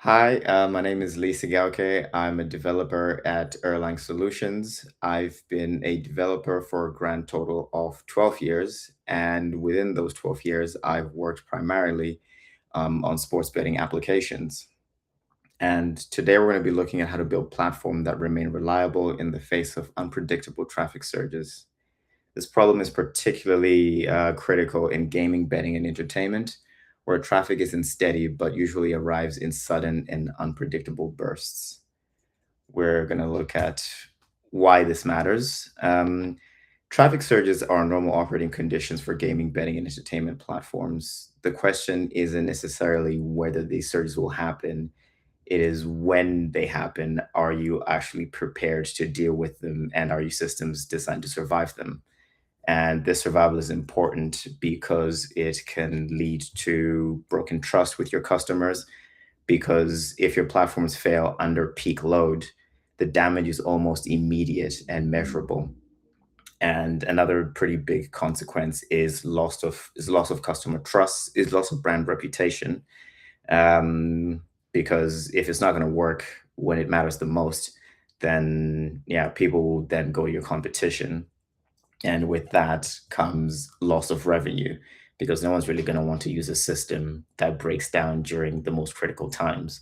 Hi, my name is Sigauke. I'm a developer at Erlang Solutions. I've been a developer for a grand total of 12 years. And within those 12 years, I've worked primarily on sports betting applications. And today we're going to be looking at how to build platforms that remain reliable in the face of unpredictable traffic surges. This problem is particularly critical in gaming, betting, and entertainment, where traffic isn't steady but usually arrives in sudden and unpredictable bursts. We're going to look at why this matters. Traffic surges are normal operating conditions for gaming, betting, and entertainment platforms. The question isn't necessarily whether these surges will happen, it is when they happen, are you actually prepared to deal with them, and are your systems designed to survive them? And this survival is important because it can lead to broken trust with your customers. Because if your platforms fail under peak load, the damage is almost immediate and measurable. And another pretty big consequence is loss of customer trust, is loss of brand reputation. Um, because if it's not going to work when it matters the most, then yeah, people will then go to your competition, and with that comes loss of revenue because no one's really going to want to use a system that breaks down during the most critical times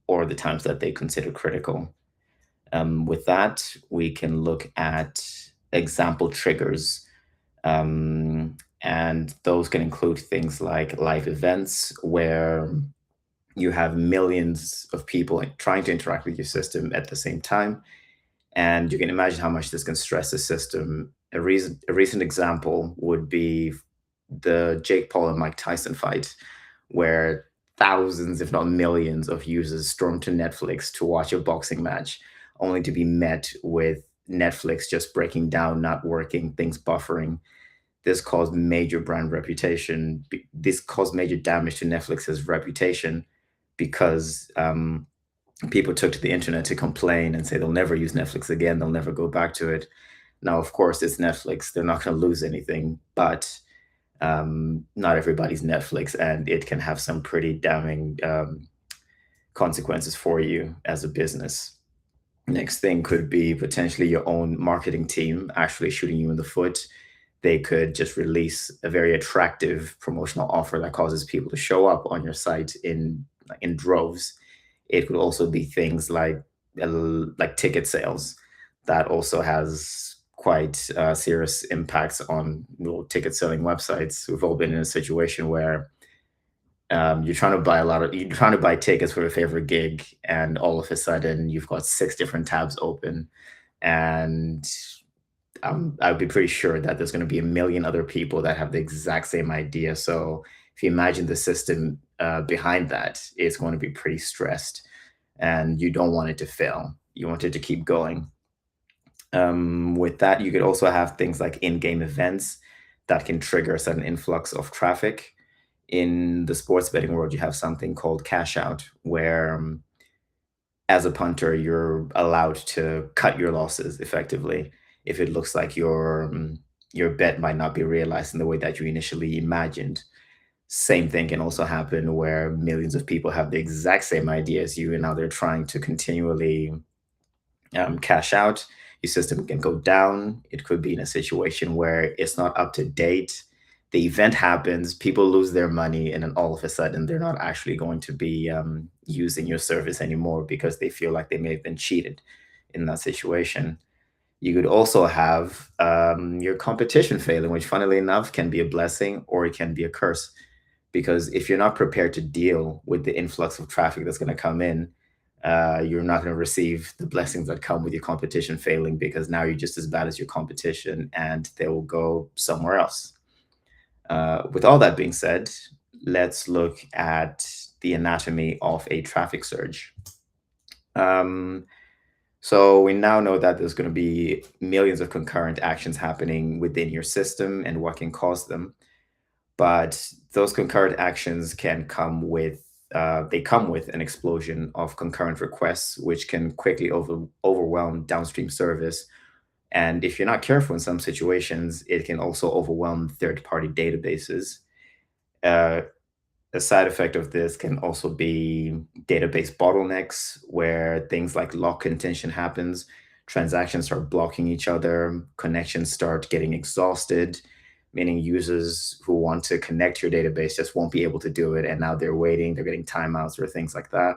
or the times that they consider critical. With that, we can look at example triggers. And those can include things like live events where you have millions of people trying to interact with your system at the same time, and you can imagine how much this can stress the system. A recent example would be the Jake Paul and Mike Tyson fight, where thousands, if not millions, of users stormed to Netflix to watch a boxing match, only to be met with Netflix just breaking down, not working, things buffering. This caused major brand reputation. This caused major damage to Netflix's reputation because people took to the internet to complain and say they'll never use Netflix again, they'll never go back to it. Now, of course, it's Netflix. They're not going to lose anything, but not everybody's Netflix, and it can have some pretty damning consequences for you as a business. Next thing could be potentially your own marketing team actually shooting you in the foot. They could just release a very attractive promotional offer that causes people to show up on your site in droves. It could also be things like ticket sales that also has quite serious impacts on ticket selling websites. We've all been in a situation where you're trying to buy tickets for your favorite gig, and all of a sudden you've got six different tabs open, and I'd be pretty sure that there's going to be a million other people that have the exact same idea. So if you imagine the system behind that, it's going to be pretty stressed, and you don't want it to fail. You want it to keep going. With that, you could also have things like in-game events that can trigger a sudden influx of traffic. In the sports betting world, you have something called cash out, where as a punter, you're allowed to cut your losses effectively if it looks like your bet might not be realized in the way that you initially imagined. Same thing can also happen where millions of people have the exact same idea as you, and now they're trying to continually cash out. Your system can go down. It could be in a situation where it's not up to date. The event happens, people lose their money, and then all of a sudden they're not actually going to be using your service anymore because they feel like they may have been cheated in that situation. You could also have your competition failing, which, funnily enough, can be a blessing or it can be a curse. Because if you're not prepared to deal with the influx of traffic that's going to come in, you're not going to receive the blessings that come with your competition failing because now you're just as bad as your competition and they will go somewhere else. With all that being said, let's look at the anatomy of a traffic surge. Um, so we now know that there's going to be millions of concurrent actions happening within your system and what can cause them. But those concurrent actions can come with they come with an explosion of concurrent requests, which can quickly overwhelm downstream service. And if you're not careful in some situations, it can also overwhelm third-party databases. Uh, A side effect of this can also be database bottlenecks, where things like lock contention happens, transactions start blocking each other, connections start getting exhausted, meaning users who want to connect to your database just won't be able to do it, and now they're waiting, they're getting timeouts or things like that.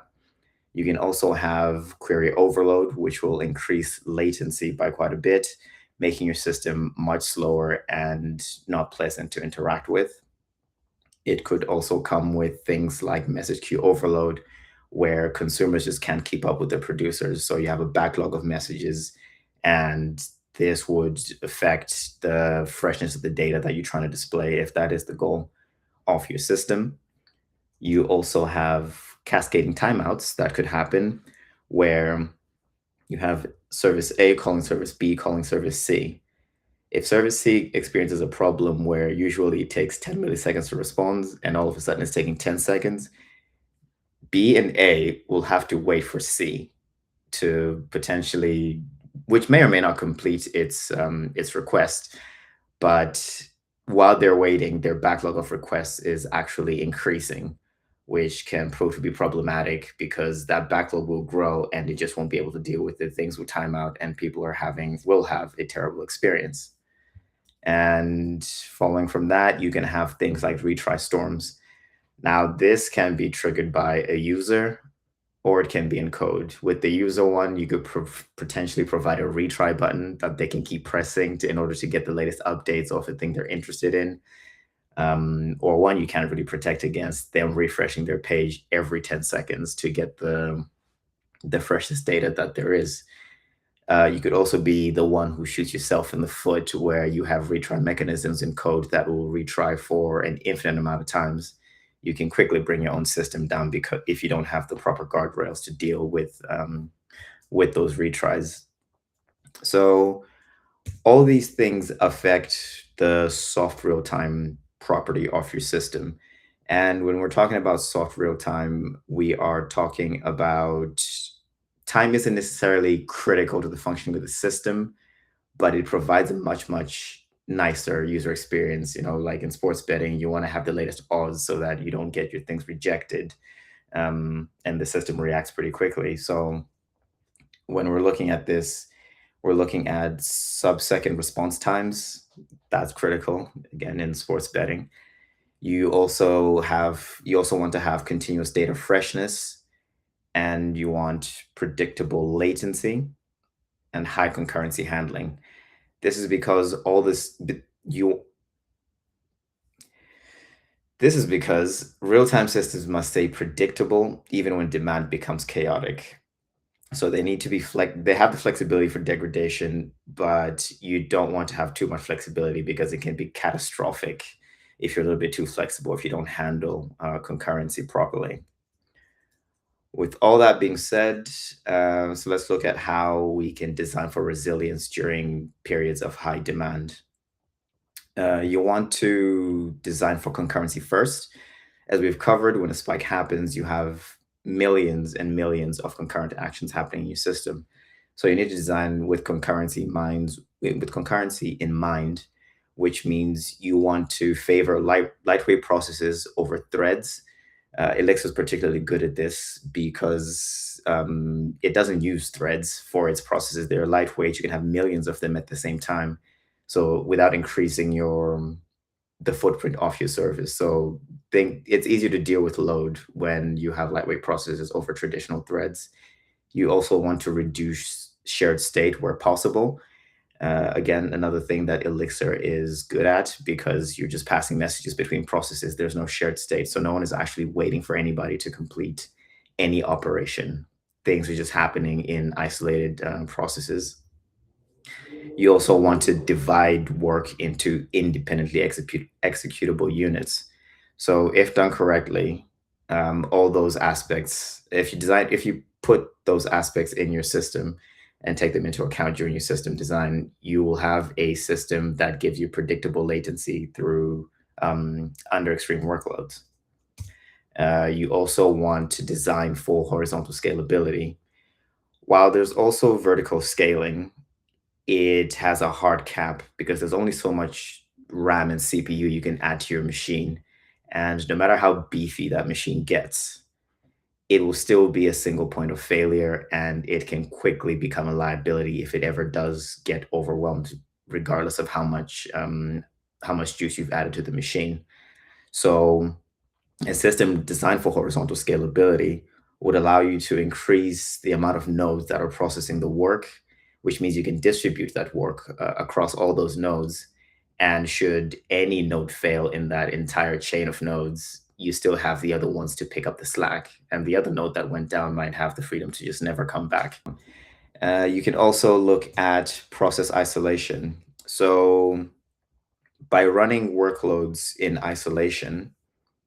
You can also have query overload, which will increase latency by quite a bit, making your system much slower and not pleasant to interact with. It could also come with things like message queue overload, where consumers just can't keep up with the producers. So you have a backlog of messages, and this would affect the freshness of the data that you're trying to display if that is the goal of your system. You also have cascading timeouts that could happen where you have service A calling service B calling service C. If service C experiences a problem where usually it takes 10 milliseconds to respond and all of a sudden it's taking 10 seconds, B and A will have to wait for C to potentially, which may or may not complete its request. But while they're waiting, their backlog of requests is actually increasing, which can prove to be problematic because that backlog will grow and it just won't be able to deal with it. Things will time out and people will have a terrible experience. And following from that, you can have things like retry storms. Now, this can be triggered by a user or it can be in code. With the user one, you could potentially provide a retry button that they can keep pressing in order to get the latest updates of a thing they're interested in. Or one you can't really protect against them refreshing their page every 10 seconds to get the freshest data that there is. You could also be the one who shoots yourself in the foot, where you have retry mechanisms in code that will retry for an infinite amount of times. You can quickly bring your own system down because if you don't have the proper guardrails to deal with those retries. So all these things affect the soft real time property of your system. And when we're talking about soft real time, we are talking about time isn't necessarily critical to the functioning of the system, but it provides a much, much nicer user experience. You know, like in sports betting, you want to have the latest odds so that you don't get your things rejected. And the system reacts pretty quickly. So when we're looking at this, we're looking at sub-second response times. That's critical, again, in sports betting. You also want to have continuous data freshness, and you want predictable latency and high concurrency handling. This is because all this you this is because real-time systems must stay predictable even when demand becomes chaotic. So they need to be they have the flexibility for degradation, but you don't want to have too much flexibility because it can be catastrophic if you're a little bit too flexible, if you don't handle concurrency properly. With all that being said, so let's look at how we can design for resilience during periods of high demand. You want to design for concurrency first. As we've covered, when a spike happens, you have millions and millions of concurrent actions happening in your system. So you need to design with concurrency in mind, which means you want to favor lightweight processes over threads. Elixir is particularly good at this because it doesn't use threads for its processes. They're lightweight. You can have millions of them at the same time. So without increasing the footprint of your service. So it's easier to deal with load when you have lightweight processes over traditional threads. You also want to reduce shared state where possible. Again, another thing that Elixir is good at, because you're just passing messages between processes. There's no shared state. So no one is actually waiting for anybody to complete any operation. Things are just happening in isolated processes. You also want to divide work into independently executable units. So if done correctly, all those aspects, if you put those aspects in your system and take them into account during your system design, you will have a system that gives you predictable latency through under extreme workloads. You also want to design for horizontal scalability. While there's also vertical scaling, it has a hard cap because there's only so much RAM and CPU you can add to your machine. And no matter how beefy that machine gets, it will still be a single point of failure and it can quickly become a liability if it ever does get overwhelmed, regardless of how much juice you've added to the machine. So a system designed for horizontal scalability would allow you to increase the amount of nodes that are processing the work, which means you can distribute that work across all those nodes. And should any node fail in that entire chain of nodes, you still have the other ones to pick up the slack. And the other node that went down might have the freedom to just never come back. You can also look at process isolation. So by running workloads in isolation,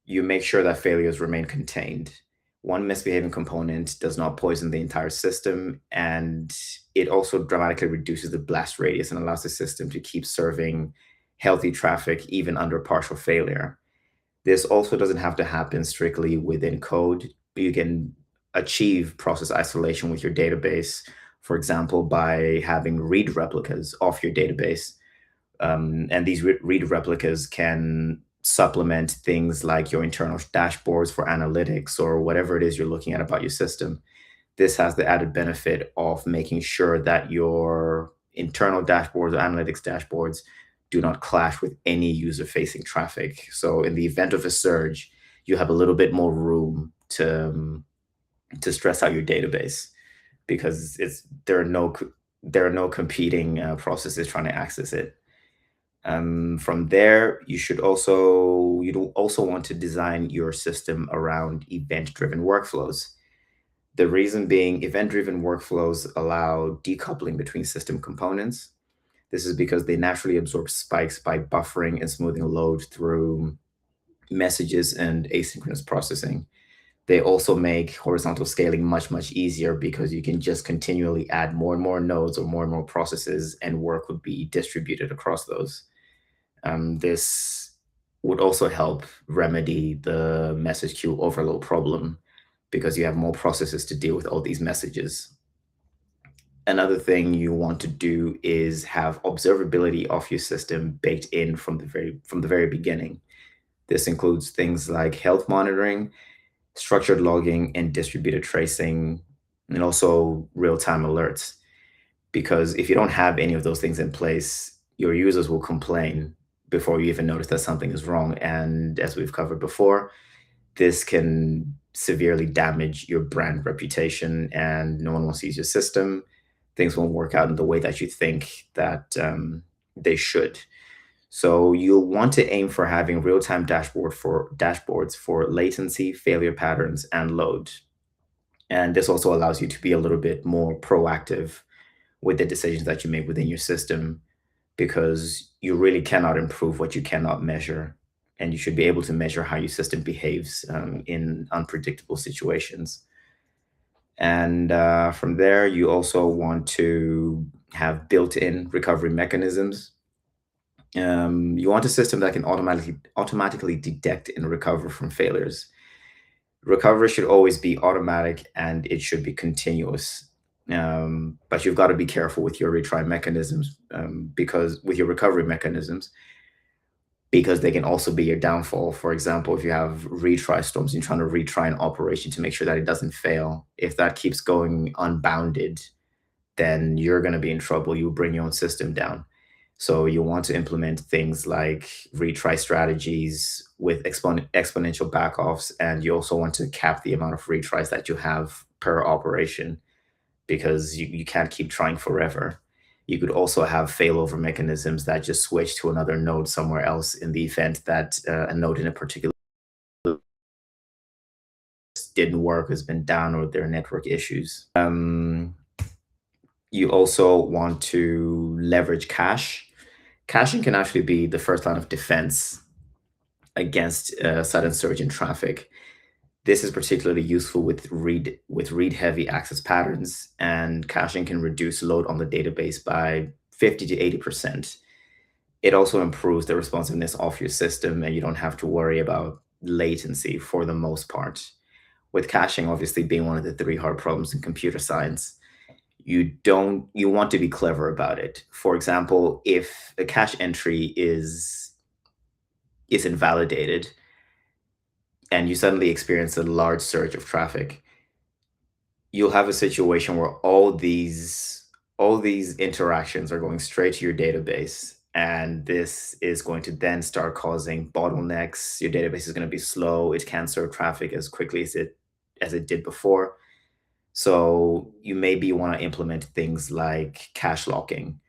you make sure that failures remain contained. One misbehaving component does not poison the entire system, and it also dramatically reduces the blast radius and allows the system to keep serving healthy traffic even under partial failure. This also doesn't have to happen strictly within code. You can achieve process isolation with your database, for example, by having read replicas off your database, and these read replicas can supplement things like your internal dashboards for analytics or whatever it is you're looking at about your system. This has the added benefit of making sure that your internal dashboards or analytics dashboards do not clash with any user facing traffic. So, in the event of a surge, you have a little bit more room to stress out your database because there are no competing processes trying to access it. From there, you'd also want to design your system around event-driven workflows. The reason being, event-driven workflows allow decoupling between system components. This is because they naturally absorb spikes by buffering and smoothing load through messages and asynchronous processing. They also make horizontal scaling much, much easier because you can just continually add more and more nodes or more processes, and work would be distributed across those. This would also help remedy the message queue overload problem because you have more processes to deal with all these messages. Another thing you want to do is have observability of your system baked in from the very beginning. This includes things like health monitoring, structured logging, and distributed tracing, and also real-time alerts. Because if you don't have any of those things in place, your users will complain before you even notice that something is wrong. And as we've covered before, this can severely damage your brand reputation, and no one wants to use your system. Things won't work out in the way that you think that they should. So you'll want to aim for having real-time dashboards for latency, failure patterns, and load. And this also allows you to be a little bit more proactive with the decisions that you make within your system because you really cannot improve what you cannot measure. And you should be able to measure how your system behaves in unpredictable situations. And from there, you also want to have built in recovery mechanisms. You want a system that can automatically detect and recover from failures. Recovery should always be automatic and it should be continuous. But you've got to be careful with your retry mechanisms because with your recovery mechanisms, because they can also be your downfall. For example, if you have retry storms, you're trying to retry an operation to make sure that it doesn't fail. If that keeps going unbounded, then you're going to be in trouble. You bring your own system down. So you want to implement things like retry strategies with exponential backoffs, and you also want to cap the amount of retries that you have per operation because you can't keep trying forever. You could also have failover mechanisms that just switch to another node somewhere else in the event that a node in a particular didn't work, has been down, or there are network issues. You also want to leverage cache. Caching can actually be the first line of defense against sudden surge in traffic. This is particularly useful with read heavy access patterns, and caching can reduce load on the database by 50 to 80%. It also improves the responsiveness of your system, and you don't have to worry about latency for the most part. With caching obviously being one of the three hard problems in computer science, you want to be clever about it. For example, if a cache entry is invalidated, and you suddenly experience a large surge of traffic, you'll have a situation where all these interactions are going straight to your database, and this is going to then start causing bottlenecks. Your database is going to be slow. It can't serve traffic as quickly as it did before. So you maybe want to implement things like cache locking,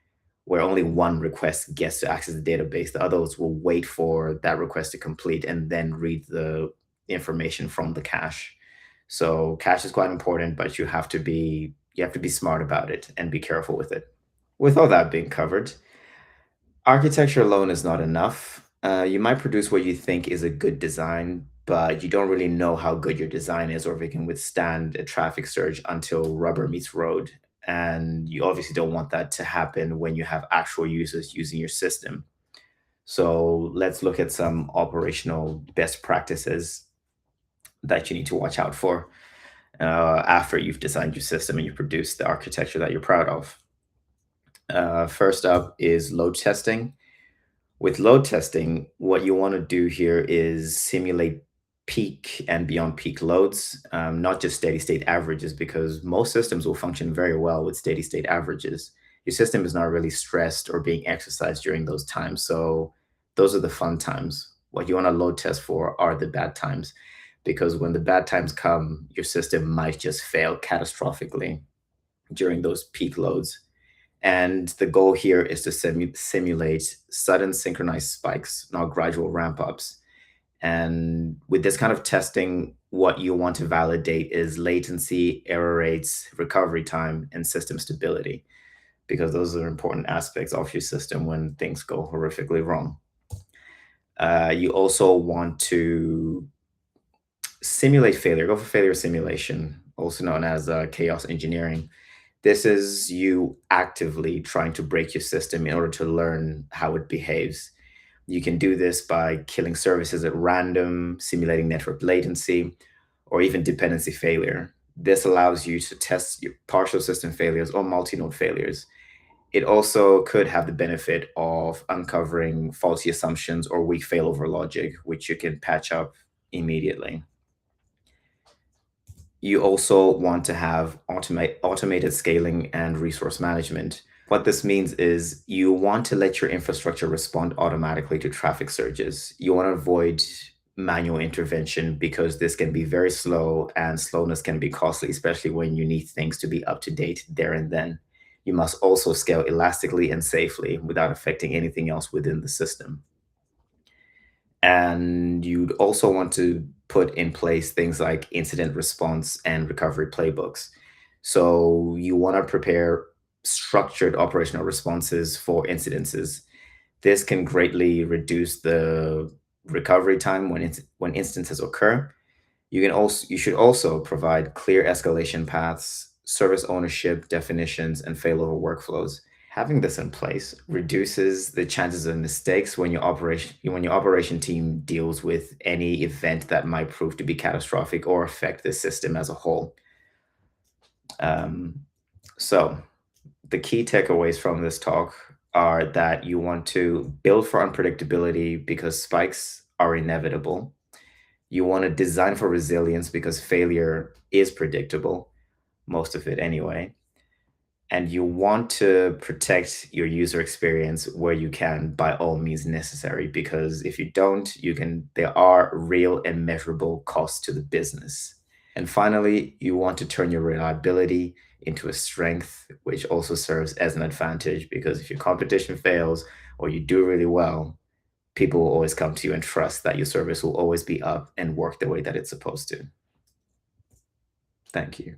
where only one request gets to access the database. The others will wait for that request to complete and then read the information from the cache. So cache is quite important, but you have to be smart about it and be careful with it. With all that being covered, architecture alone is not enough. You might produce what you think is a good design, but you don't really know how good your design is or if it can withstand a traffic surge until rubber meets road. And you obviously don't want that to happen when you have actual users using your system. So let's look at some operational best practices that you need to watch out for after you've designed your system and you've produced the architecture that you're proud of. First up is load testing. With load testing, what you want to do here is simulate peak and beyond peak loads, not just steady state averages, because most systems will function very well with steady state averages. Your system is not really stressed or being exercised during those times. So, those are the fun times. What you want to load test for are the bad times, because when the bad times come, your system might just fail catastrophically during those peak loads. And the goal here is to simulate sudden synchronized spikes, not gradual ramp ups. And with this kind of testing, what you want to validate is latency, error rates, recovery time, and system stability, because those are important aspects of your system when things go horrifically wrong. You also want to simulate failure, go for failure simulation, also known as chaos engineering. This is you actively trying to break your system in order to learn how it behaves. You can do this by killing services at random, simulating network latency, or even dependency failure. This allows you to test your partial system failures or multi-node failures. It also could have the benefit of uncovering faulty assumptions or weak failover logic, which you can patch up immediately. You also want to have automated scaling and resource management. What this means is you want to let your infrastructure respond automatically to traffic surges. You want to avoid manual intervention because this can be very slow and slowness can be costly, especially when you need things to be up to date there and then. You must also scale elastically and safely without affecting anything else within the system. And you'd also want to put in place things like incident response and recovery playbooks. So you want to prepare structured operational responses for incidences. This can greatly reduce the recovery time when instances occur. You should also provide clear escalation paths, service ownership definitions, and failover workflows. Having this in place reduces the chances of mistakes when your operation team deals with any event that might prove to be catastrophic or affect the system as a whole. Um, so the key takeaways from this talk are that you want to build for unpredictability because spikes are inevitable. You want to design for resilience because failure is predictable, most of it anyway. And you want to protect your user experience where you can by all means necessary, because if you don't, there are real and measurable costs to the business. And finally, you want to turn your reliability into a strength, which also serves as an advantage, because if your competition fails or you do really well, people will always come to you and trust that your service will always be up and work the way that it's supposed to. Thank you.